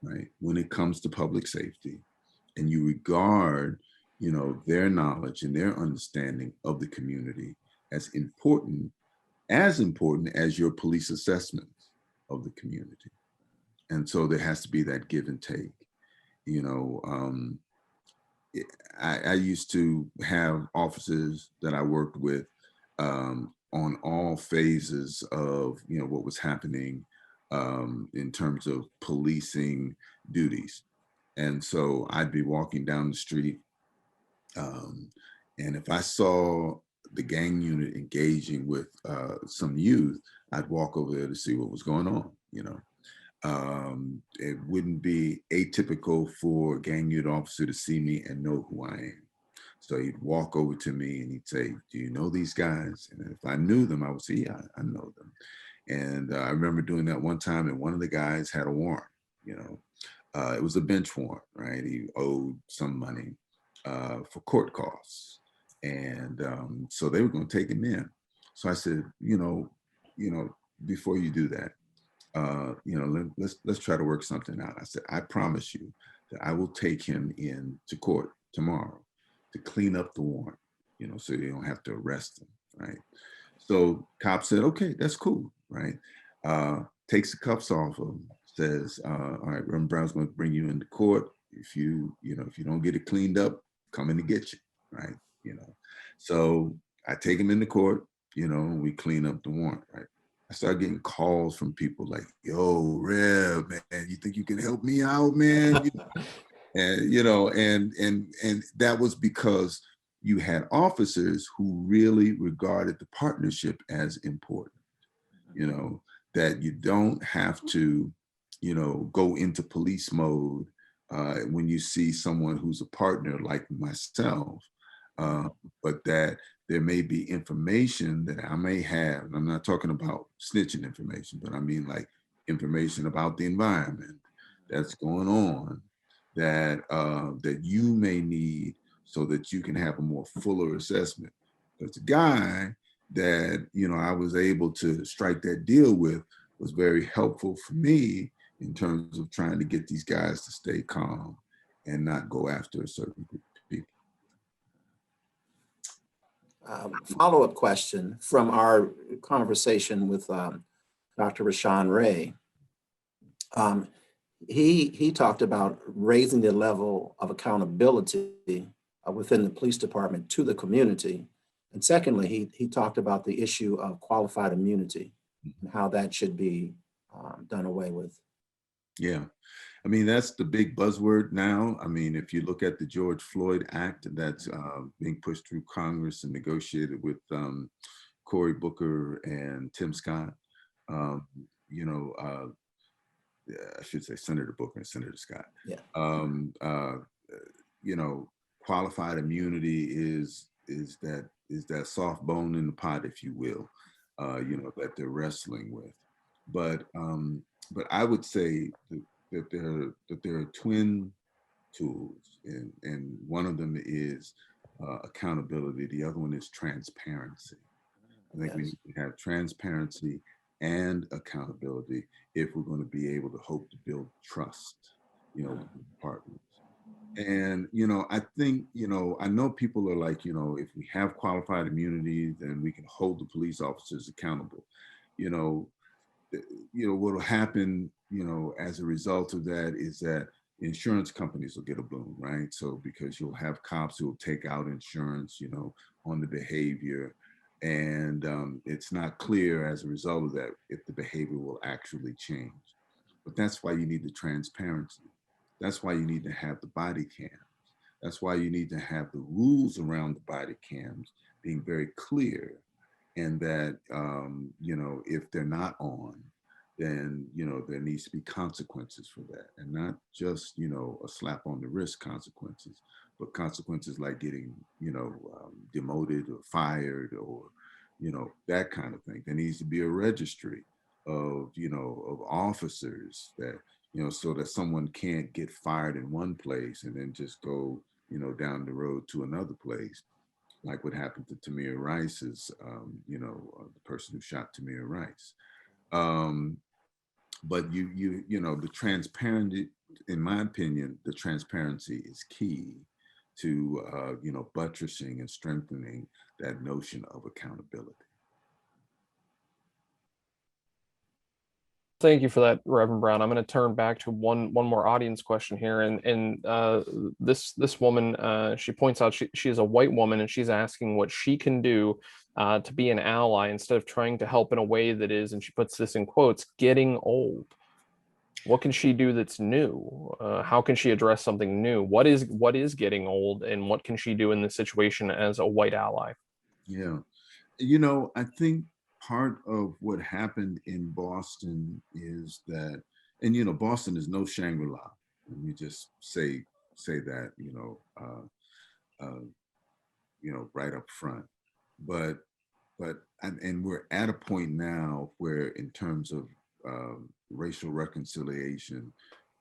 [SPEAKER 3] right, when it comes to public safety, and you regard, their knowledge and their understanding of the community as important as your police assessments of the community. And so there has to be that give and take. I used to have officers that I worked with on all phases of what was happening in terms of policing duties. And so I'd be walking down the street, and if I saw the gang unit engaging with some youth, I'd walk over there to see what was going on. It wouldn't be atypical for a gang unit officer to see me and know who I am. So he'd walk over to me and he'd say, "Do you know these guys?" And if I knew them, I would say, "Yeah, I know them." And I remember doing that one time, and one of the guys had a warrant. It was a bench warrant, right? He owed some money for court costs, and so they were going to take him in. So I said, before you do that, let's try to work something out. I said, I promise you that I will take him in to court tomorrow to clean up the warrant, so you don't have to arrest him, right? So cop said, okay, that's cool, right? Takes the cuffs off of him, says, all right, Reverend Brown's going to bring you into court. If you don't get it cleaned up, coming to get you, right? So I take him into court, we clean up the warrant, right? I started getting calls from people like, "Yo, Rev, man, you think you can help me out, man?" And and that was because you had officers who really regarded the partnership as important. That you don't have to, go into police mode when you see someone who's a partner like myself, but that there may be information that I may have, and I'm not talking about snitching information, but I mean like information about the environment that's going on that that you may need so that you can have a more fuller assessment. But the guy that I was able to strike that deal with was very helpful for me in terms of trying to get these guys to stay calm and not go after a certain group of people.
[SPEAKER 4] Follow-up question from our conversation with Dr. Rashawn Ray. He talked about raising the level of accountability within the police department to the community. And secondly, he talked about the issue of qualified immunity and how that should be done away with.
[SPEAKER 3] Yeah. I mean, that's the big buzzword now. I mean, if you look at the George Floyd Act that's being pushed through Congress and negotiated with Cory Booker and Tim Scott, um, you know, I should say Senator Booker and Senator Scott.
[SPEAKER 4] Yeah.
[SPEAKER 3] You know, qualified immunity is that soft bone in the pot, if you will, you know, that they're wrestling with. But I would say that there are twin tools, and one of them is accountability. The other one is transparency. I think we
[SPEAKER 4] Yes.
[SPEAKER 3] need to have transparency and accountability if we're going to be able to hope to build trust, you know, with partners. And, you know, I think, you know, I know people are like, you know, if we have qualified immunity, then we can hold the police officers accountable. You know, what will happen, you know, as a result of that is that insurance companies will get a boom, right? So because you'll have cops who will take out insurance, you know, on the behavior. And it's not clear as a result of that if the behavior will actually change. But that's why you need the transparency. That's why you need to have the body cams. That's why you need to have the rules around the body cams being very clear, and that, you know, if they're not on, then, you know, there needs to be consequences for that, and not just, you know, a slap on the wrist consequences, but consequences like getting, you know, demoted or fired, or, you know, that kind of thing. There needs to be a registry of, you know, of officers that, you know, so that someone can't get fired in one place and then just go, you know, down the road to another place, like what happened to Tamir Rice's, you know, the person who shot Tamir Rice. But you know, the transparency, in my opinion, the transparency is key to, you know, buttressing and strengthening that notion of accountability.
[SPEAKER 1] Thank you for that, Reverend Brown. I'm going to turn back to one more audience question here, and this woman, she points out she is a white woman, and she's asking what she can do to be an ally instead of trying to help in a way that is, and she puts this in quotes, getting old. What can she do that's new? How can she address something new? What is getting old, and what can she do in this situation as a white ally?
[SPEAKER 3] Yeah, you know, I think part of what happened in Boston is that, and, you know, Boston is no Shangri-La. Let me just say that, you know, right up front. But and we're at a point now where, in terms of racial reconciliation,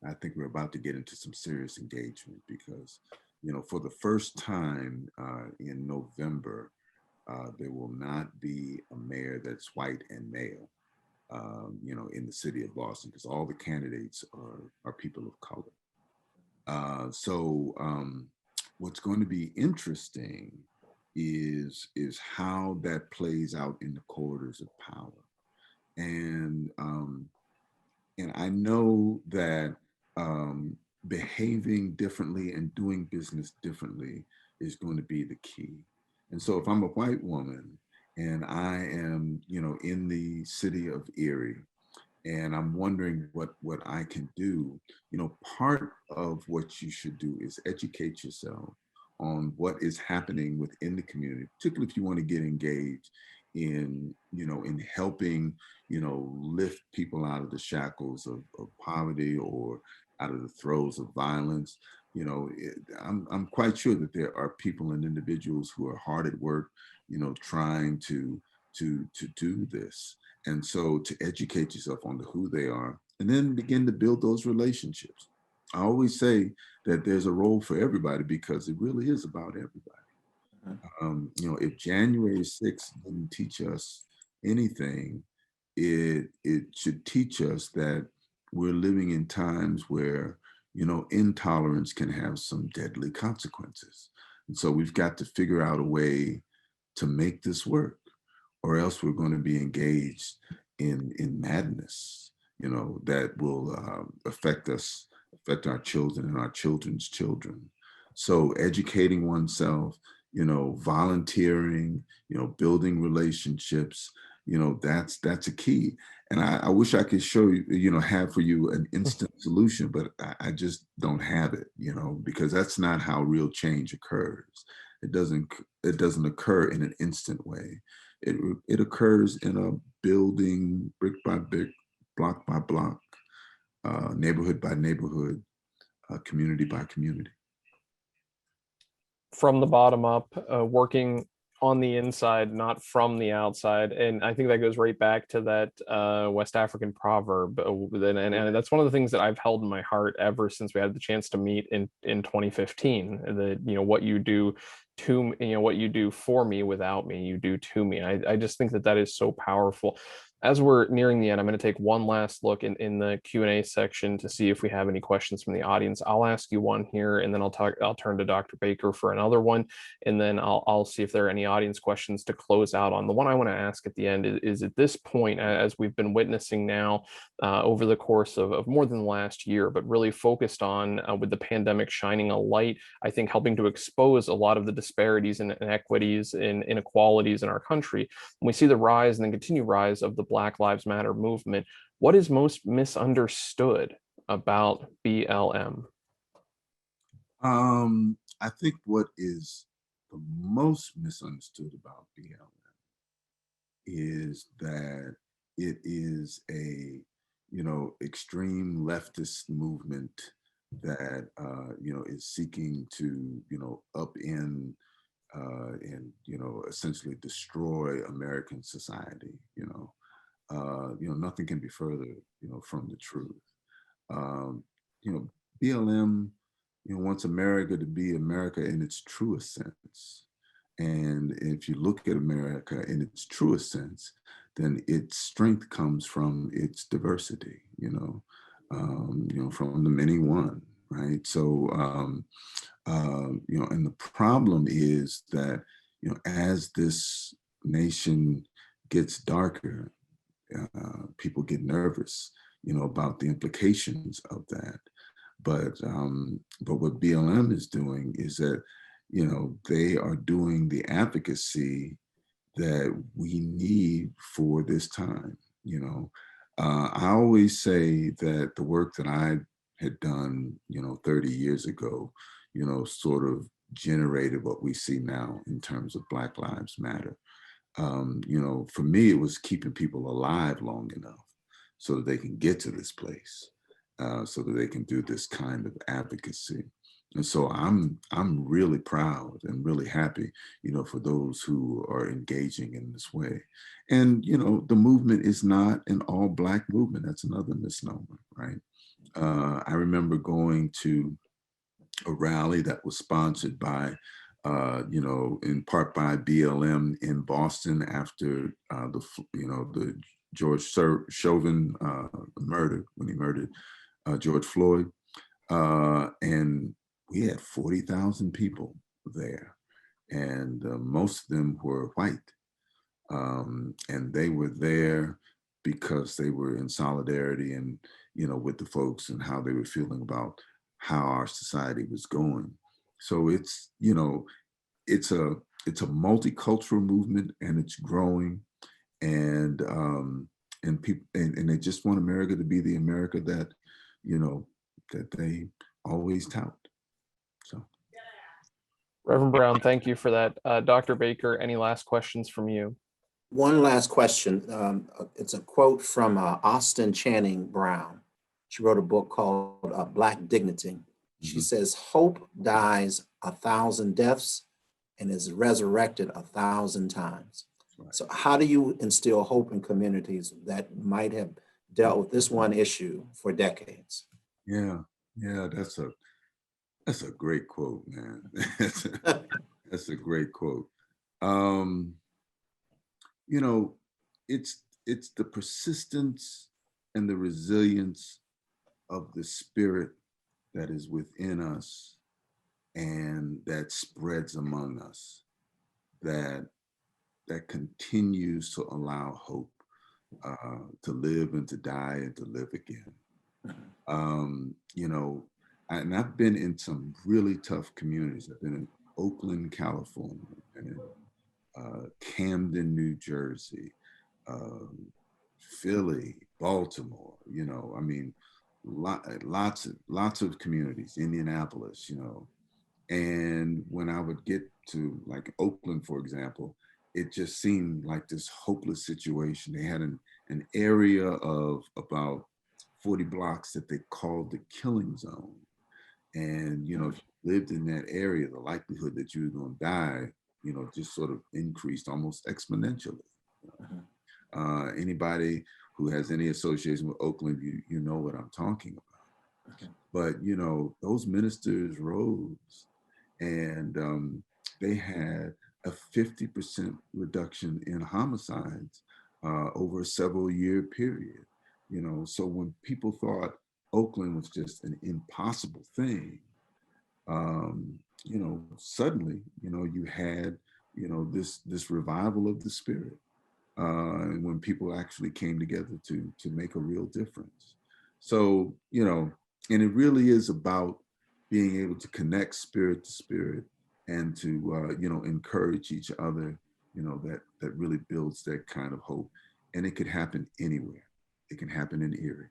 [SPEAKER 3] I think we're about to get into some serious engagement, because, you know, for the first time in November, there will not be a mayor that's white and male, you know, in the city of Boston, because all the candidates are people of color. So what's going to be interesting is how that plays out in the corridors of power. And I know that behaving differently and doing business differently is going to be the key. And so if I'm a white woman and I am, you know, in the city of Erie, and I'm wondering what I can do, you know, part of what you should do is educate yourself on what is happening within the community, particularly if you want to get engaged in, you know, in helping, you know, lift people out of the shackles of poverty or out of the throes of violence. You know, I'm quite sure that there are people and individuals who are hard at work, you know, trying to do this. And so to educate yourself on who they are, and then begin to build those relationships. I always say that there's a role for everybody, because it really is about everybody. You know, if January 6th didn't teach us anything, it should teach us that we're living in times where, you know, intolerance can have some deadly consequences. And so we've got to figure out a way to make this work, or else we're going to be engaged in madness, you know, that will affect us, affect our children and our children's children. So educating oneself, you know, volunteering, you know, building relationships, that's a key. And I wish I could show you, have for you an instant solution, but I just don't have it, because that's not how real change occurs. It doesn't occur in an instant way. It occurs in a building, brick by brick, block by block, neighborhood by neighborhood, community by community.
[SPEAKER 1] From the bottom up, working on the inside, not from the outside. And I think that goes right back to that West African proverb. And that's one of the things that I've held in my heart ever since we had the chance to meet in 2015. That, what you do to, what you do for me without me, you do to me. I just think that is so powerful. As we're nearing the end, I'm going to take one last look in the Q&A section to see if we have any questions from the audience. I'll ask you one here, and then I'll turn to Dr. Baker for another one, and then I'll see if there are any audience questions to close out on. The one I want to ask at the end is at this point, as we've been witnessing now over the course of more than the last year, but really focused on with the pandemic shining a light, I think helping to expose a lot of the disparities and inequities and inequalities in our country. And we see the rise and then continued rise of the Black Lives Matter movement. What is most misunderstood about BLM?
[SPEAKER 3] I think what is the most misunderstood about BLM is that it is a, extreme leftist movement that, is seeking to, upend and, essentially destroy American society. Nothing can be further, from the truth. BLM, wants America to be America in its truest sense. And if you look at America in its truest sense, then its strength comes from its diversity, from the many one, right? So, and the problem is that, as this nation gets darker, people get nervous, about the implications of that. But what BLM is doing is that, they are doing the advocacy that we need for this time. I always say that the work that I had done, 30 years ago, sort of generated what we see now in terms of Black Lives Matter. For me, it was keeping people alive long enough so that they can get to this place, so that they can do this kind of advocacy. And so I'm really proud and really happy, for those who are engaging in this way. And, the movement is not an all Black movement. That's another misnomer, right? I remember going to a rally that was sponsored by, in part by BLM in Boston after the George Chauvin murder, when he murdered George Floyd. And we had 40,000 people there, and most of them were white. And they were there because they were in solidarity and, with the folks and how they were feeling about how our society was going. So it's, it's a multicultural movement, and it's growing, and people, and they just want America to be the America that, that they always tout. So,
[SPEAKER 1] Reverend Brown, thank you for that. Dr. Baker, any last questions from you?
[SPEAKER 4] One last question. It's a quote from Austin Channing Brown. She wrote a book called Black Dignity. She says, "Hope dies 1,000 deaths and is resurrected 1,000 times." Right. So how do you instill hope in communities that might have dealt with this one issue for decades?
[SPEAKER 3] Yeah, that's a great quote, man. That's a great quote. It's the persistence and the resilience of the spirit that is within us and that spreads among us that continues to allow hope to live and to die and to live again. And I've been in some really tough communities. I've been in Oakland, California, and in Camden, New Jersey, um, Philly, Baltimore, you know, I mean, lots of communities, Indianapolis, you know. And when I would get to like Oakland, for example, it just seemed like this hopeless situation. They had an area of about 40 blocks that they called the killing zone. And, you know, if you lived in that area, the likelihood that you were going to die, you know, just sort of increased almost exponentially. Anybody who has any association with Oakland, you know what I'm talking about. But, you know, those ministers rose and they had a 50% reduction in homicides over a several year period. You know, so when people thought Oakland was just an impossible thing, you know, suddenly, you know, you had, you know, this revival of the spirit, and when people actually came together to make a real difference. So, you know, and it really is about being able to connect spirit to spirit and to you know, encourage each other. You know, that really builds that kind of hope, and it could happen anywhere. It can happen in Erie.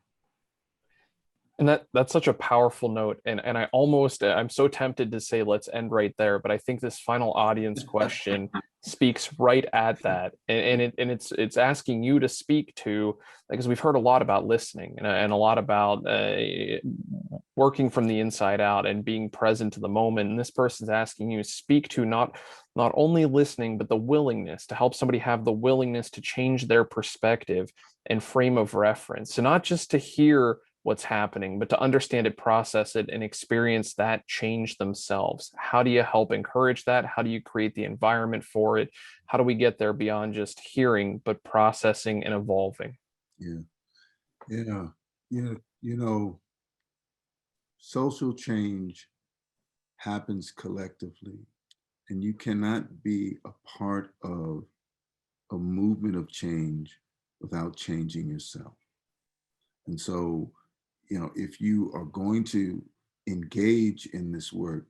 [SPEAKER 1] And that's such a powerful note. And I'm so tempted to say let's end right there, but I think this final audience question speaks right at that. And it's asking you to speak to, because we've heard a lot about listening and a lot about working from the inside out and being present to the moment. And this person's asking you to speak to not only listening, but the willingness to help somebody have the willingness to change their perspective and frame of reference. So not just to hear what's happening, but to understand it, process it, and experience that change themselves. How do you help encourage that? How do you create the environment for it? How do we get there beyond just hearing, but processing and evolving?
[SPEAKER 3] Yeah, yeah. You know, social change happens collectively, and you cannot be a part of a movement of change without changing yourself. And so, you know, if you are going to engage in this work,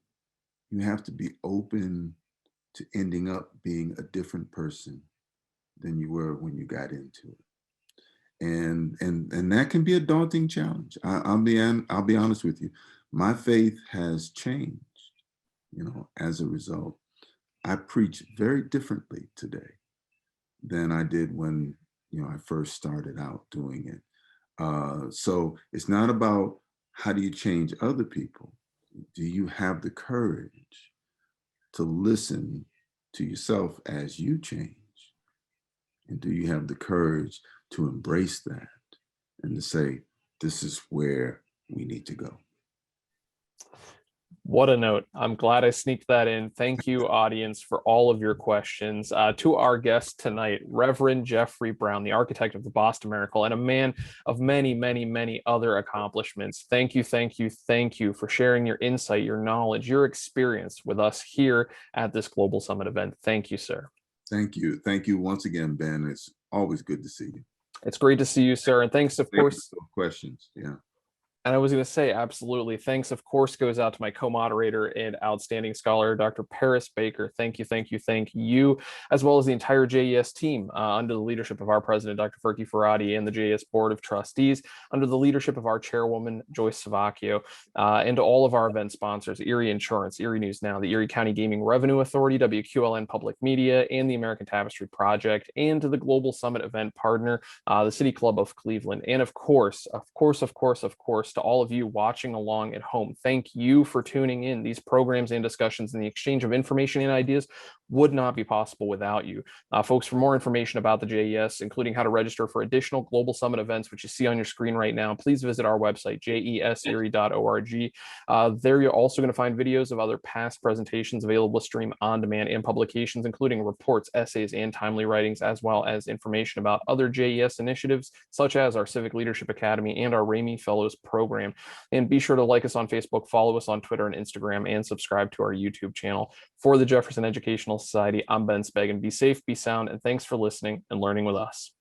[SPEAKER 3] you have to be open to ending up being a different person than you were when you got into it. And that can be a daunting challenge. I'll be honest with you. My faith has changed, you know, as a result. I preach very differently today than I did when, you know, I first started out doing it. So it's not about how do you change other people. Do you have the courage to listen to yourself as you change? And do you have the courage to embrace that and to say, this is where we need to go?
[SPEAKER 1] What a note. I'm glad I sneaked that in. Thank you, audience, for all of your questions. To our guest tonight, Reverend Jeffrey Brown, the architect of the Boston Miracle and a man of many, many, many other accomplishments. Thank you, thank you, thank you for sharing your insight, your knowledge, your experience with us here at this Global Summit event. Thank you, sir.
[SPEAKER 3] Thank you. Thank you once again, Ben. It's always good to see you.
[SPEAKER 1] It's great to see you, sir. And thanks, of course.
[SPEAKER 3] Questions. Yeah.
[SPEAKER 1] And I was going to say, absolutely. Thanks, of course, goes out to my co-moderator and outstanding scholar, Dr. Paris Baker. Thank you, thank you, thank you, as well as the entire JES team under the leadership of our president, Dr. Ferki Faradi, and the JES Board of Trustees under the leadership of our chairwoman, Joyce Savacchio, and to all of our event sponsors, Erie Insurance, Erie News Now, the Erie County Gaming Revenue Authority, WQLN Public Media, and the American Tapestry Project, and to the Global Summit event partner, the City Club of Cleveland, and of course, to all of you watching along at home. Thank you for tuning in. These programs and discussions and the exchange of information and ideas would not be possible without you. Folks, for more information about the JES, including how to register for additional Global Summit events, which you see on your screen right now, please visit our website, jeserie.org. There you're also going to find videos of other past presentations available to stream on demand and publications, including reports, essays, and timely writings, as well as information about other JES initiatives, such as our Civic Leadership Academy and our Ramey Fellows program. And be sure to like us on Facebook, follow us on Twitter and Instagram, and subscribe to our YouTube channel. For the Jefferson Educational Society, I'm Ben Spagan. Be safe, be sound, and thanks for listening and learning with us.